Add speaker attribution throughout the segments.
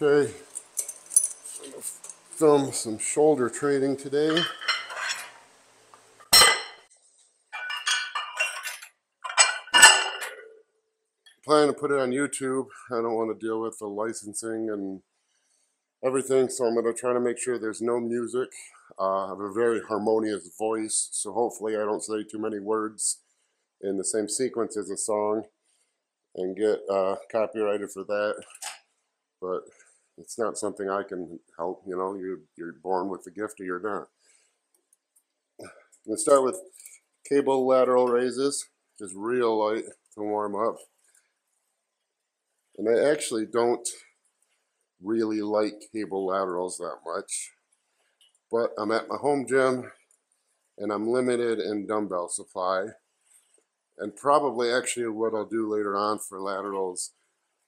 Speaker 1: Okay, I'm gonna film some shoulder training today. Plan to put it on YouTube. I don't want to deal with the licensing and everything, so I'm going to try to make sure there's no music. I have a very harmonious voice, so hopefully I don't say too many words in the same sequence as a song and get copyrighted for that. But it's not something I can help, you know, you're born with the gift or you're not. I'm going to start with cable lateral raises, just real light to warm up. And I actually don't really like cable laterals that much, but I'm at my home gym and I'm limited in dumbbell supply. And probably actually what I'll do later on for laterals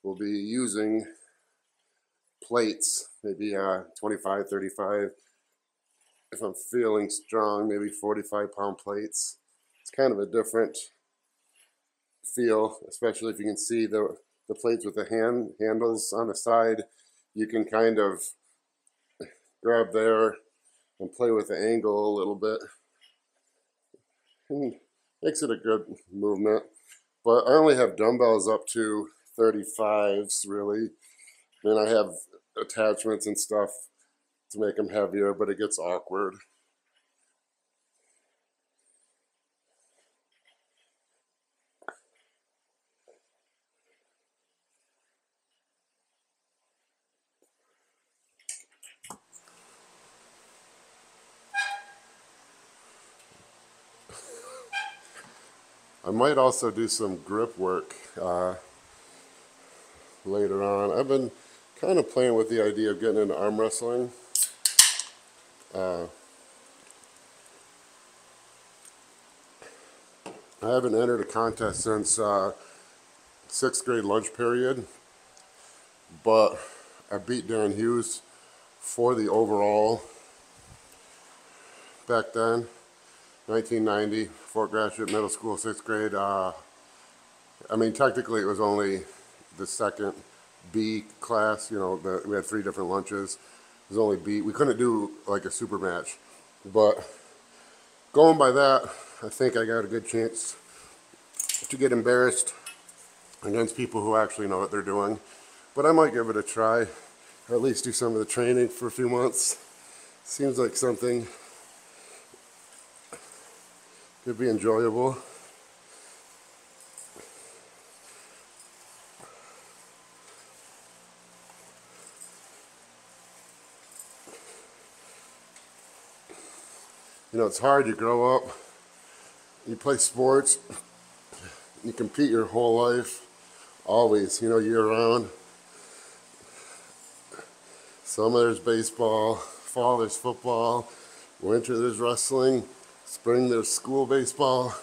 Speaker 1: will be using plates, maybe 25, 35. If I'm feeling strong, maybe 45-pound plates. It's kind of a different feel, especially if you can see the plates with the handles on the side. You can kind of grab there and play with the angle a little bit. And makes it a good movement. But I only have dumbbells up to 35s, really. I mean, I have attachments and stuff to make them heavier, but it gets awkward. I might also do some grip work later on. I've been kind of playing with the idea of getting into arm wrestling. I haven't entered a contest since 6th grade lunch period, but I beat Darren Hughes for the overall back then, 1990, Fort Gratiot Middle School, 6th grade. I mean, technically it was only the second B class, you know, we had 3 different lunches. It was only B. We couldn't do like a super match, but going by that, I think I got a good chance to get embarrassed against people who actually know what they're doing. But I might give it a try, or at least do some of the training for a few months. Seems like something could be enjoyable. You know, it's hard. You grow up, you play sports, you compete your whole life, always, you know, year round. Summer there's baseball, fall there's football, winter there's wrestling, spring there's school baseball,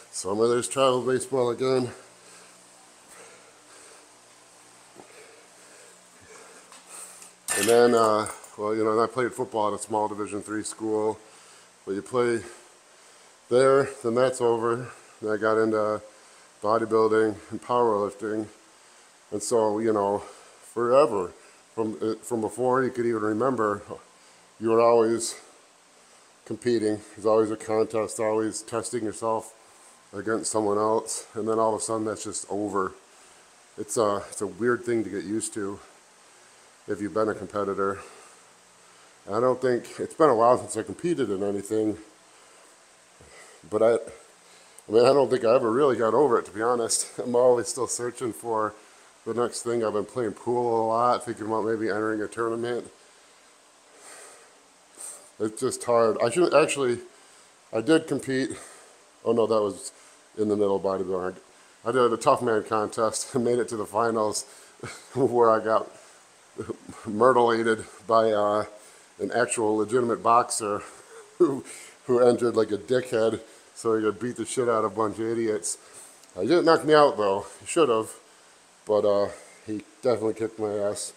Speaker 1: summer there's travel baseball again. And then, well, you know, I played football at a small Division III school. But you play there, then that's over. Then I got into bodybuilding and powerlifting. And so, you know, forever, from before you could even remember, you were always competing. There's always a contest, always testing yourself against someone else. And then all of a sudden that's just over. It's a weird thing to get used to if you've been a competitor. I don't think, it's been a while since I competed in anything, but I mean, I don't think I ever really got over it, to be honest. I'm always still searching for the next thing. I've been playing pool a lot, thinking about maybe entering a tournament. It's just hard. I did compete. Oh no, that was in the middle of bodybuilding. I did a tough man contest and made it to the finals where I got myrtleated by an actual legitimate boxer who entered like a dickhead so he could beat the shit out of a bunch of idiots. He didn't knock me out though. He should have, but he definitely kicked my ass.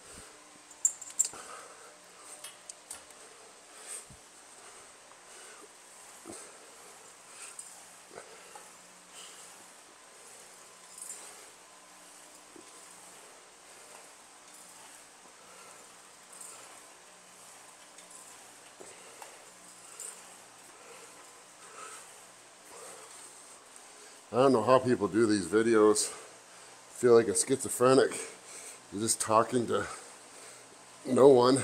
Speaker 1: I don't know how people do these videos. I feel like a schizophrenic. You're just talking to no one.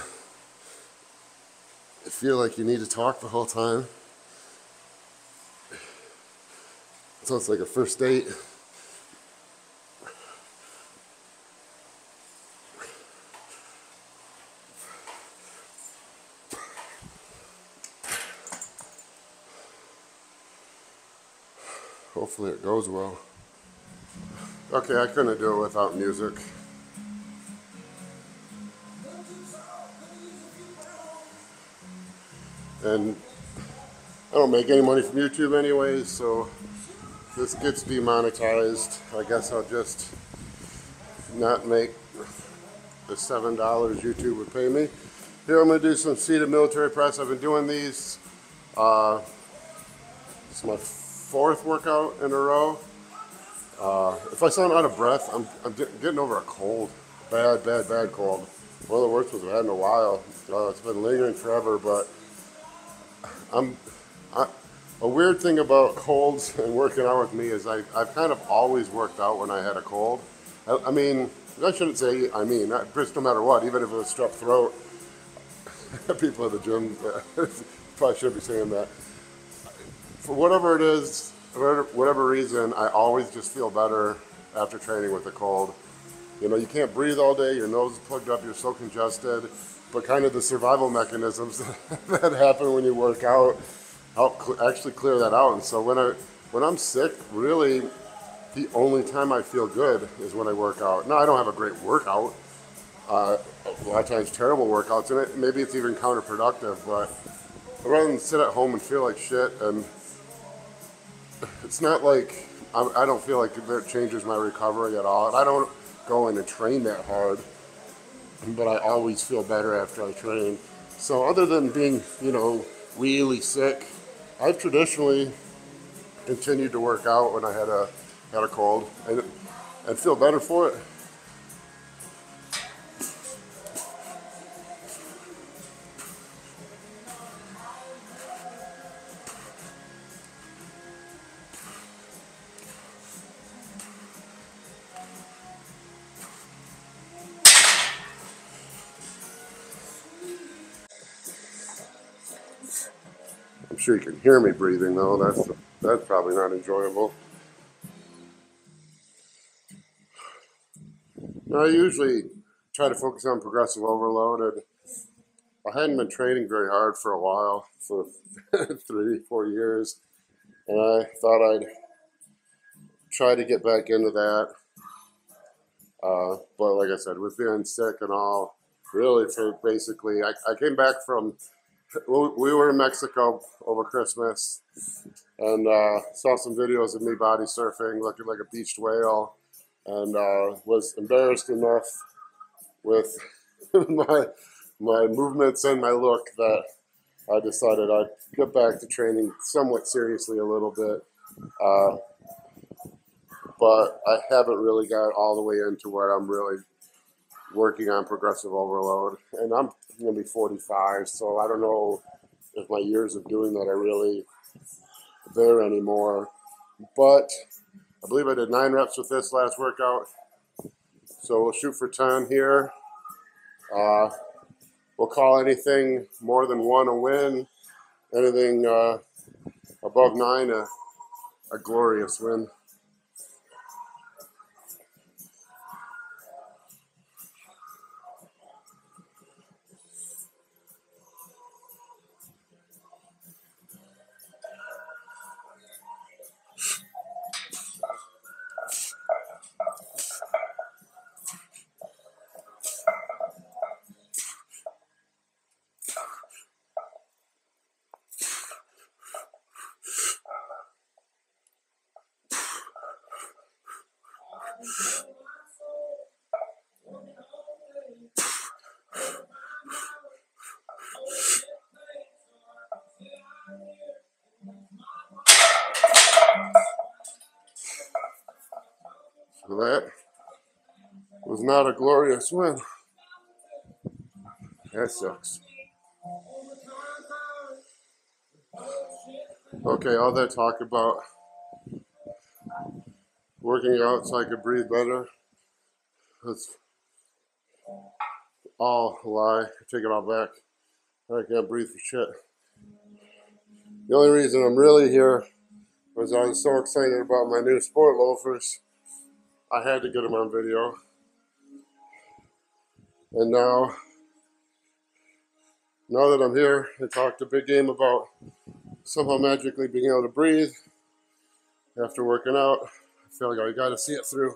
Speaker 1: I feel like you need to talk the whole time. So it's like a first date. Hopefully it goes well. Okay, I couldn't do it without music. And I don't make any money from YouTube anyway, so if this gets demonetized, I guess I'll just not make the $7 YouTube would pay me. Here I'm going to do some seated military press. I've been doing these. It's my 4th workout in a row. If I sound out of breath, I'm getting over a cold. Bad cold. One of the worst ones I've had in a while. It's been lingering forever, but a weird thing about colds and working out with me is I've kind of always worked out when I had a cold. I mean, I shouldn't say just no matter what, even if it was strep throat. People at the gym probably shouldn't be saying that. For whatever it is, whatever reason, I always just feel better after training with a cold. You know, you can't breathe all day, your nose is plugged up, you're so congested, but kind of the survival mechanisms that happen when you work out help actually clear that out. And so when I'm sick, really the only time I feel good is when I work out. Now, I don't have a great workout. A lot of times terrible workouts, and maybe it's even counterproductive, but rather than sit at home and feel like shit, and it's not like I don't feel like that changes my recovery at all. And I don't go in and train that hard, but I always feel better after I train. So other than being, you know, really sick, I've traditionally continued to work out when I had a cold and feel better for it. I'm sure you can hear me breathing though. That's probably not enjoyable. Now, I usually try to focus on progressive overload, and I hadn't been training very hard for a while, for 3-4 years, and I thought I'd try to get back into that. But like I said, with being sick and all, really for basically, I came back from, we were in Mexico over Christmas, and saw some videos of me body surfing, looking like a beached whale, and was embarrassed enough with my movements and my look that I decided I'd get back to training somewhat seriously a little bit. But I haven't really got all the way into where I'm really working on progressive overload. And I'm going to be 45, so I don't know if my years of doing that are really there anymore. But I believe I did 9 reps with this last workout. So we'll shoot for 10 here. We'll call anything more than 1 a win. Anything above 9 a glorious win. So that was not a glorious win. That sucks. Okay, all that talk about working out so I could breathe better. That's all a lie. Take it all back. I can't breathe for shit. The only reason I'm really here was I was so excited about my new sport loafers. I had to get them on video. And now that I'm here, I talked a big game about somehow magically being able to breathe after working out. I feel like I gotta see it through.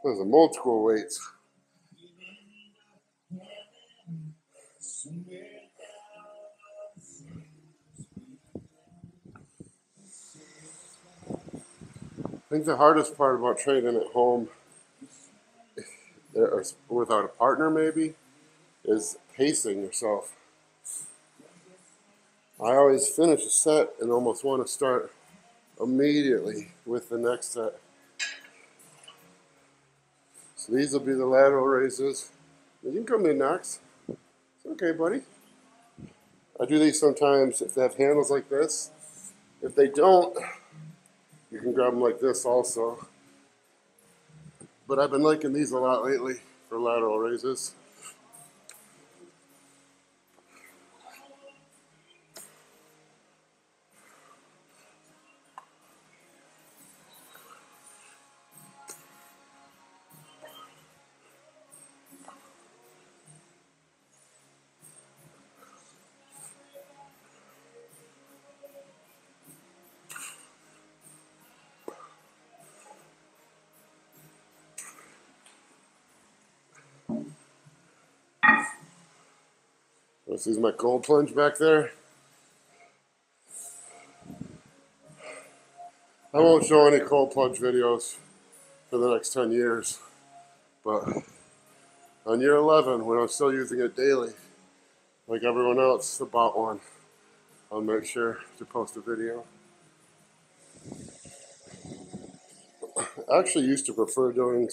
Speaker 1: Those are multiple weights. I think the hardest part about training at home, or without a partner maybe, is pacing yourself. I always finish a set and almost want to start immediately with the next set. So these will be the lateral raises. You can come in next. It's okay, buddy. I do these sometimes if they have handles like this. If they don't, you can grab them like this also. But I've been liking these a lot lately for lateral raises. This is my cold plunge back there. I won't show any cold plunge videos for the next 10 years. But on year 11, when I'm still using it daily, like everyone else about one, I'll make sure to post a video. I actually used to prefer doing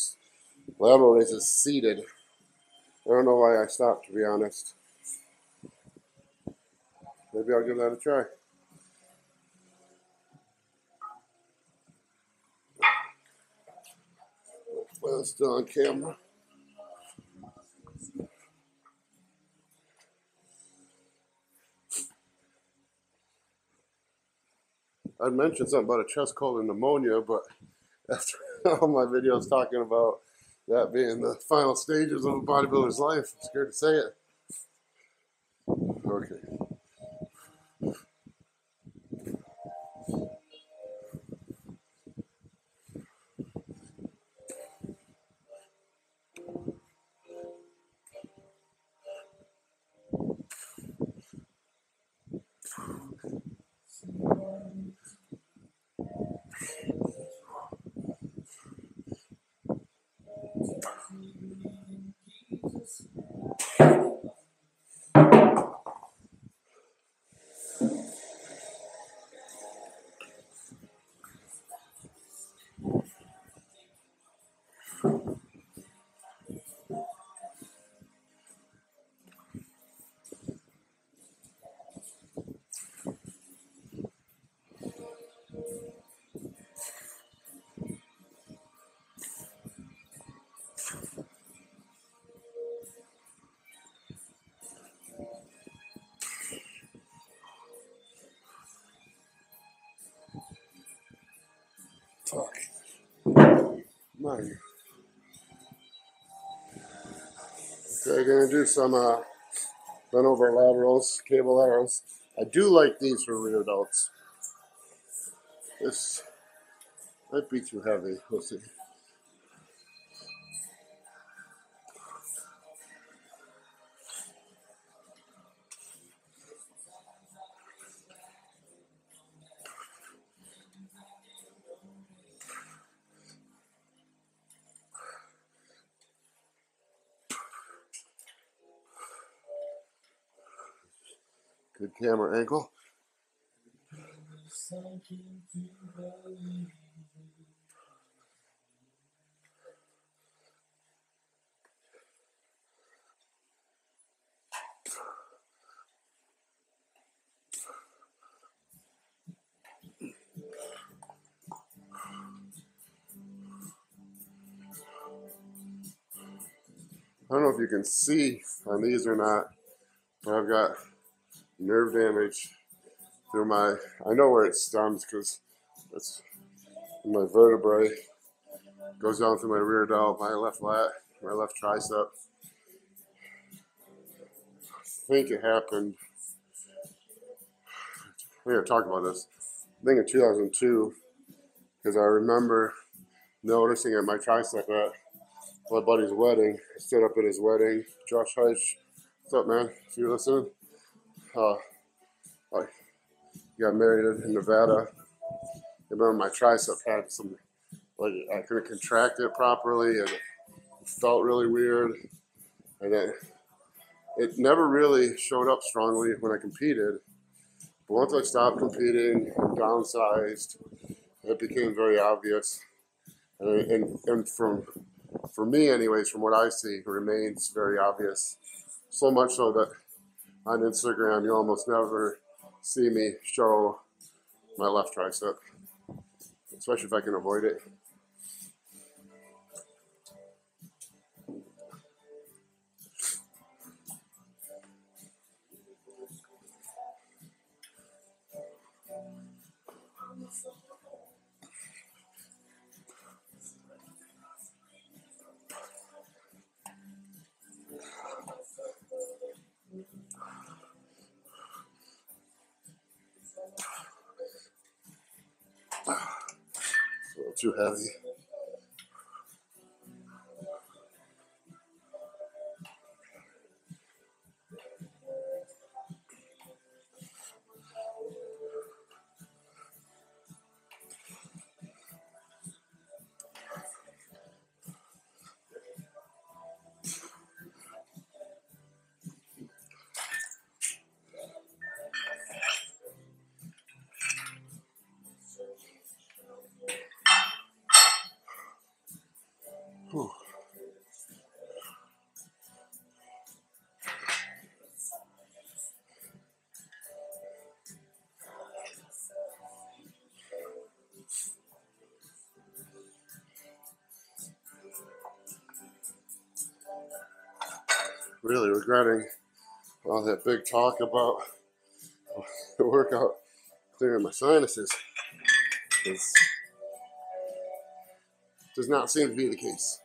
Speaker 1: lateral raises seated. I don't know why I stopped, to be honest. Maybe I'll give that a try. Well, it's still on camera. I'd mentioned something about a chest cold and pneumonia, but after all my videos talking about that being the final stages of a bodybuilder's life, I'm scared to say it. Okay. Fuck. Mine. Okay, gonna do some bent over laterals, cable laterals. I do like these for rear delts. This might be too heavy. We'll see. Good camera angle. I don't know if you can see on these or not, but I've got nerve damage through my, I know where it stems because it's my vertebrae, goes down through my rear delt, my left lat, my left tricep. I think it happened, I think I talked about this, I think in 2002, because I remember noticing at my tricep at my buddy's wedding. I stood up at his wedding. Josh Heisch, what's up, man? If you're listening, I got married in Nevada. I remember my tricep had some, like, I couldn't contract it properly, and it felt really weird. And it never really showed up strongly when I competed. But once I stopped competing and downsized, it became very obvious. And for me, anyways, from what I see, it remains very obvious. So much so that on Instagram, you almost never see me show my left tricep, especially if I can avoid it. It's a little too heavy. Whew. Really regretting all that big talk about the workout clearing my sinuses. It does not seem to be the case.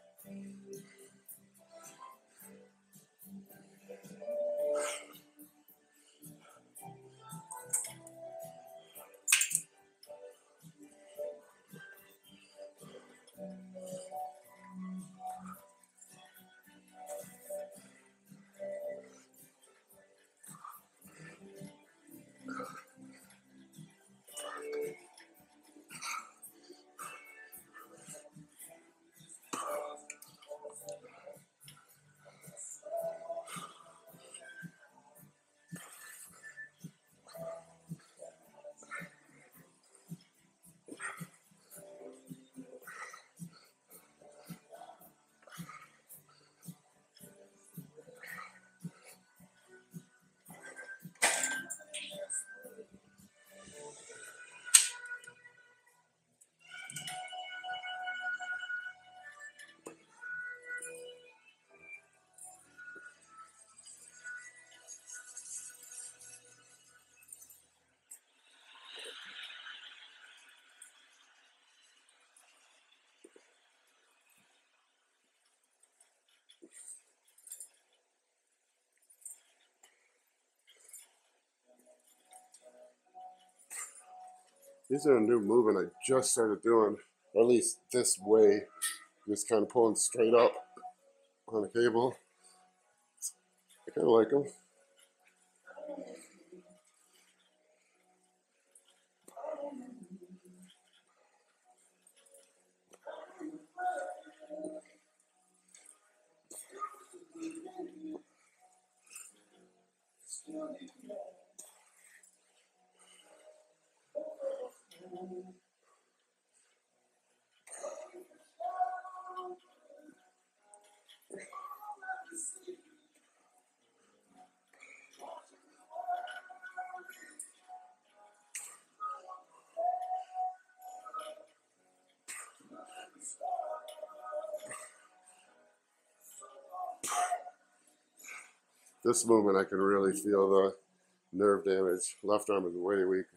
Speaker 1: These are a new movement I just started doing, or at least this way, just kind of pulling straight up on the cable. I kind of like them. This movement, I can really feel the nerve damage. Left arm is way weaker.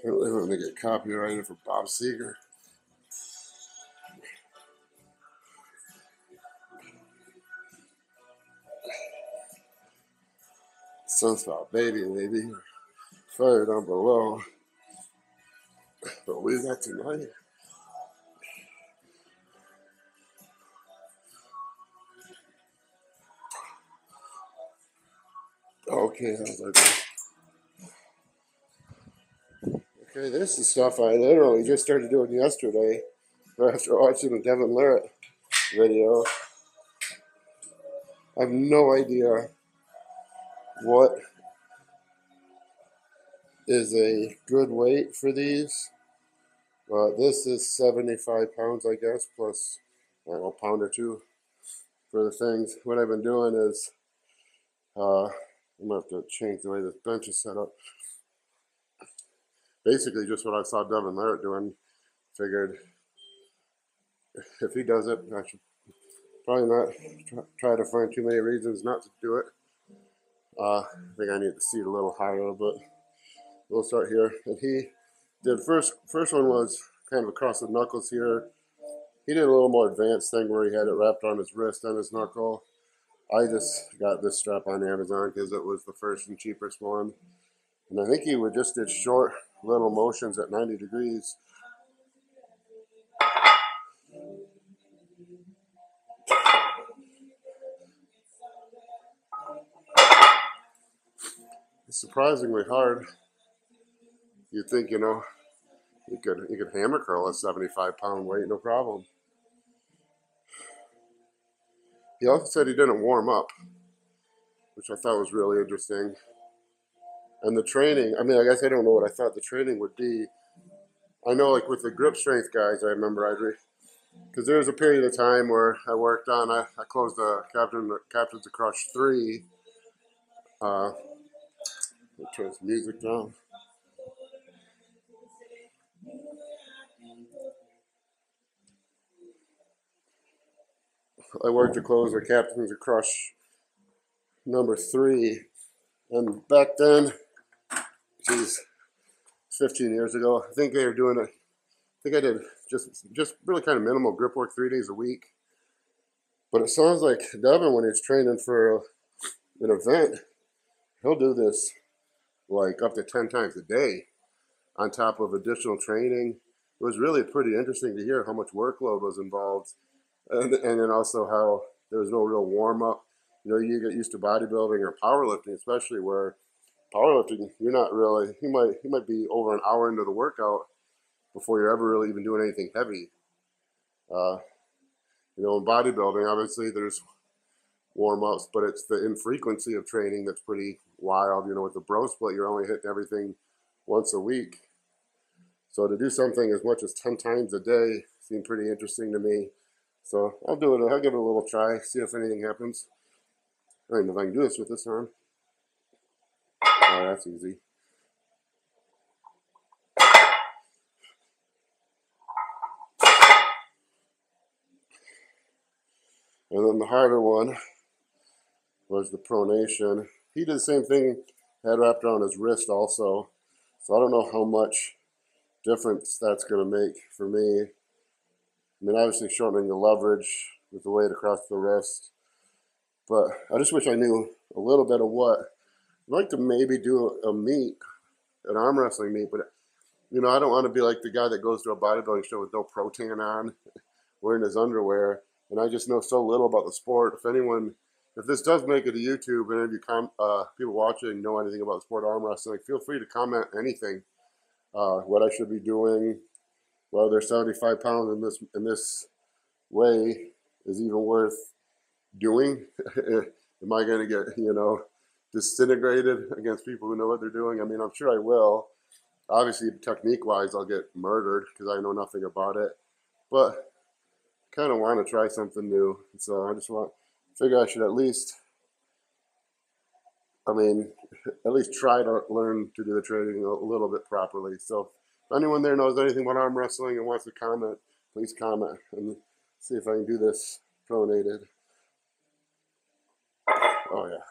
Speaker 1: Can't believe I'm gonna get copyrighted for Bob Seger. Sunspot baby, maybe. Fire down below. But we got tonight. Okay, how's that going? Okay, this is stuff I literally just started doing yesterday after watching the Devin Larratt video. I have no idea what is a good weight for these. This is 75 pounds, I guess, plus I don't know, a pound or two for the things. What I've been doing is I'm gonna have to change the way this bench is set up. Basically, just what I saw Devin Larratt doing. Figured if he does it, I should probably not try to find too many reasons not to do it. I think I need to seat a little higher, but we'll start here. And he did first one was kind of across the knuckles here. He did a little more advanced thing where he had it wrapped on his wrist and his knuckle. I just got this strap on Amazon because it was the first and cheapest one. And I think he would just did short little motions at 90 degrees. It's surprisingly hard. You'd think, you know, you could hammer curl a 75-pound weight, no problem. He also said he didn't warm up, which I thought was really interesting. And the training, I mean, I guess I don't know what I thought the training would be. I know, like with the grip strength guys, I remember because there was a period of time where I worked on, I closed the Captains of Crush 3. I'll turn this music down. I worked to close the Captains of Crush number 3. And back then, geez, 15 years ago, I think they were doing it. I think I did just really kind of minimal grip work 3 days a week. But it sounds like Devin, when he's training for an event, he'll do this like up to 10 times a day on top of additional training. It was really pretty interesting to hear how much workload was involved. And then also how there was no real warm-up. You know, you get used to bodybuilding or powerlifting, especially where powerlifting, you're not really, you might be over an hour into the workout before you're ever really even doing anything heavy. You know, in bodybuilding, obviously there's warm-ups, but it's the infrequency of training that's pretty wild. You know, with the bro split, you're only hitting everything once a week. So to do something as much as 10 times a day seemed pretty interesting to me. So I'll do it. I'll give it a little try, see if anything happens. I don't even know if I can do this with this arm. Oh, that's easy. And then the harder one was the pronation. He did the same thing, had wrapped around his wrist also. So I don't know how much difference that's going to make for me. I mean, obviously shortening the leverage with the weight across the wrist. But I just wish I knew a little bit of what. I'd like to maybe do a meet, an arm wrestling meet, but you know, I don't want to be like the guy that goes to a bodybuilding show with no protein on, wearing his underwear. And I just know so little about the sport. If this does make it to YouTube, and if you people watching know anything about the sport of arm wrestling, feel free to comment anything. What I should be doing, whether 75 pounds in this way is even worth doing. Am I going to get, you know, disintegrated against people who know what they're doing? I mean, I'm sure I will. Obviously, technique-wise, I'll get murdered because I know nothing about it. But kind of want to try something new. So I just figure I should at least try to learn to do the training a little bit properly. So if anyone there knows anything about arm wrestling and wants to comment, please comment and see if I can do this pronated. Oh, yeah.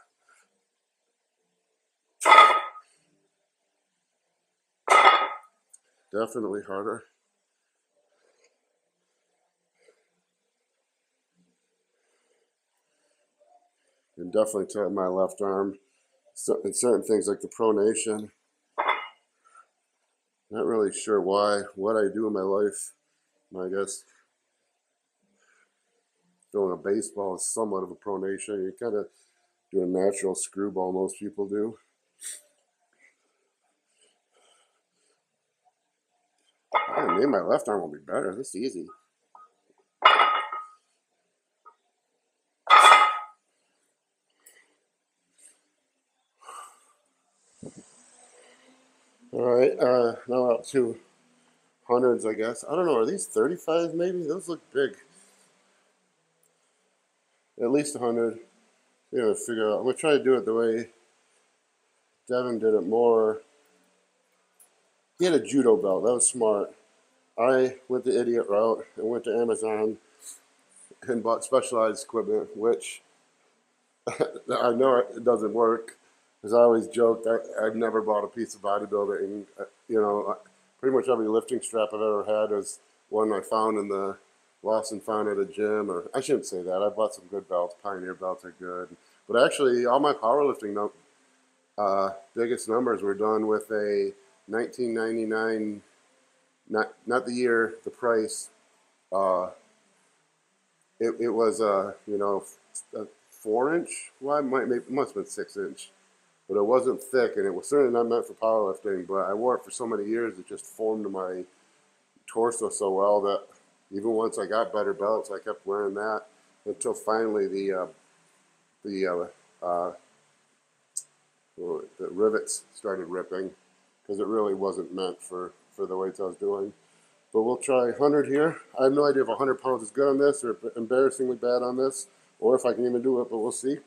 Speaker 1: Definitely harder. And definitely to my left arm. So, in certain things like the pronation, not really sure what I do in my life. I guess throwing a baseball is somewhat of a pronation. You kind of do a natural screwball, most people do. Maybe my left arm will be better. This is easy. All right, now up to hundreds, I guess. I don't know, are these 35 maybe? Those look big. At least 100. You know, figure out. I'm going to try to do it the way Devin did it more. He had a judo belt. That was smart. I went the idiot route and went to Amazon and bought specialized equipment, which I know it doesn't work. Because I always joked I've never bought a piece of bodybuilding. You know, pretty much every lifting strap I've ever had is one I found lost and found at a gym. Or I shouldn't say that. I bought some good belts. Pioneer belts are good. But actually, all my powerlifting biggest numbers were done with a 1999. Not the year, the price. It was a 4-inch wide. It must have been 6-inch. But it wasn't thick, and it was certainly not meant for powerlifting. But I wore it for so many years, it just formed my torso so well that even once I got better belts, I kept wearing that until finally the rivets started ripping because it really wasn't meant for the weights I was doing. But we'll try 100 here. I have no idea if 100 pounds is good on this or embarrassingly bad on this, or if I can even do it, but we'll see.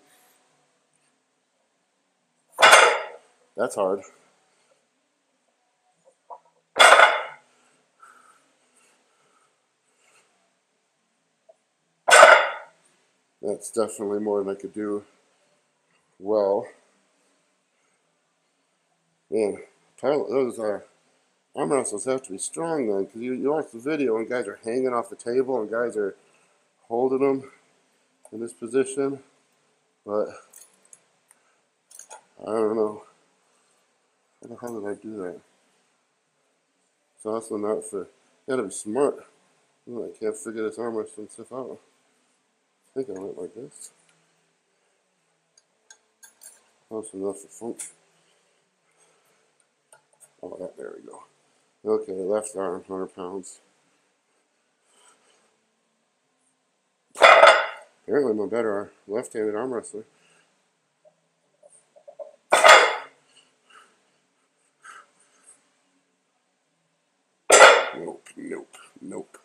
Speaker 1: That's hard. That's definitely more than I could do well. Man, those arm wrestles have to be strong then, because you watch the video and guys are hanging off the table and guys are holding them in this position. But I don't know. How the hell did I do that? It's also not for. You gotta be smart. I can't figure this arm wrestling stuff out. I think I went like this. Close enough for funk. Oh, there we go. Okay, left arm, 100 pounds. Apparently I'm a better left-handed arm wrestler. Nope.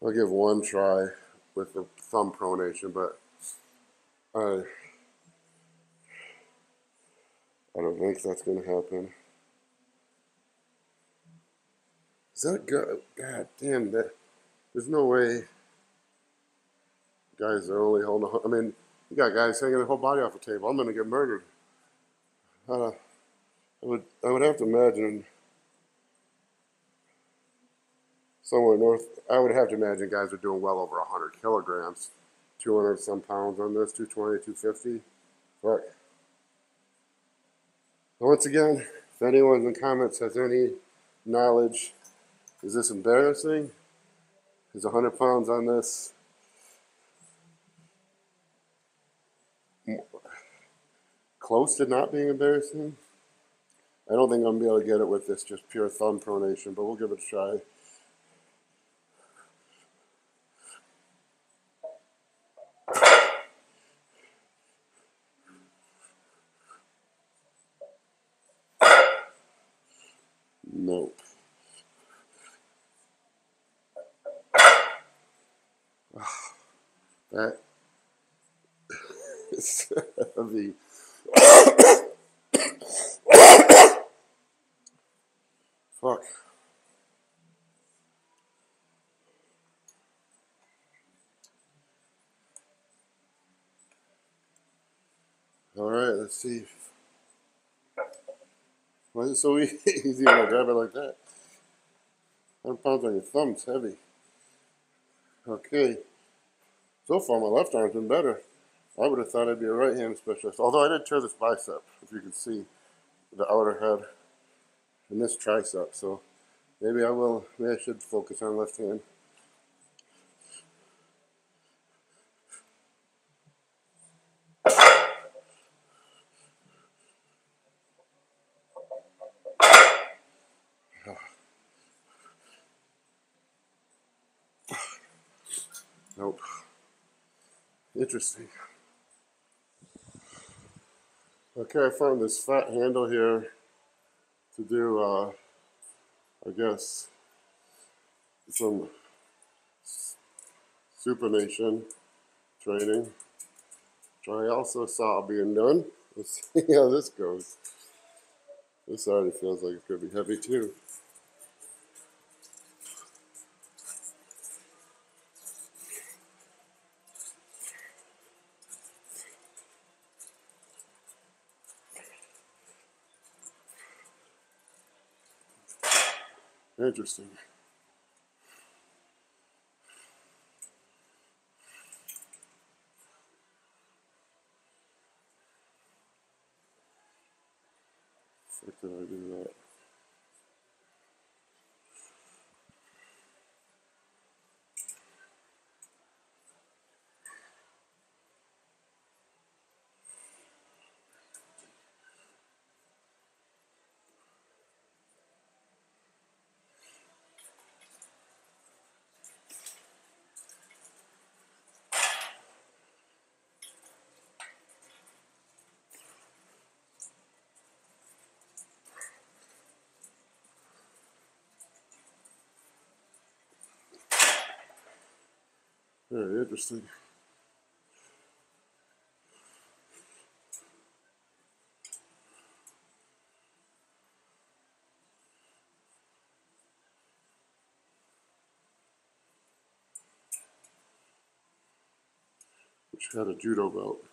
Speaker 1: I'll give one try with the thumb pronation, but I don't think that's going to happen. Is that good? God damn, that there's no way guys are only holding I mean, you got guys hanging their whole body off the table. I'm going to get murdered. I would have to imagine somewhere north, I would have to imagine guys are doing well over 100 kilograms, 200 some pounds on this, 220, 250. Fuck. Once again, if anyone in the comments has any knowledge, is this embarrassing? Is 100 pounds on this close to not being embarrassing? I don't think I'm going to be able to get it with this just pure thumb pronation, but we'll give it a try. Nope. That is heavy. Fuck. Alright, let's see. Why is it so easy when I grab it like that? 100 pounds on your thumb's heavy. Okay. So far, my left arm's been better. I would have thought I'd be a right hand specialist. Although I did tear this bicep, if you can see the outer head and this tricep. So maybe I should focus on left hand. Nope. Interesting. Okay, I found this fat handle here to do, I guess, some supination training, which I also saw being done. Let's see how this goes. This already feels like it's going to be heavy too. Interesting. How did I do that? Very interesting. Wish I had a judo belt.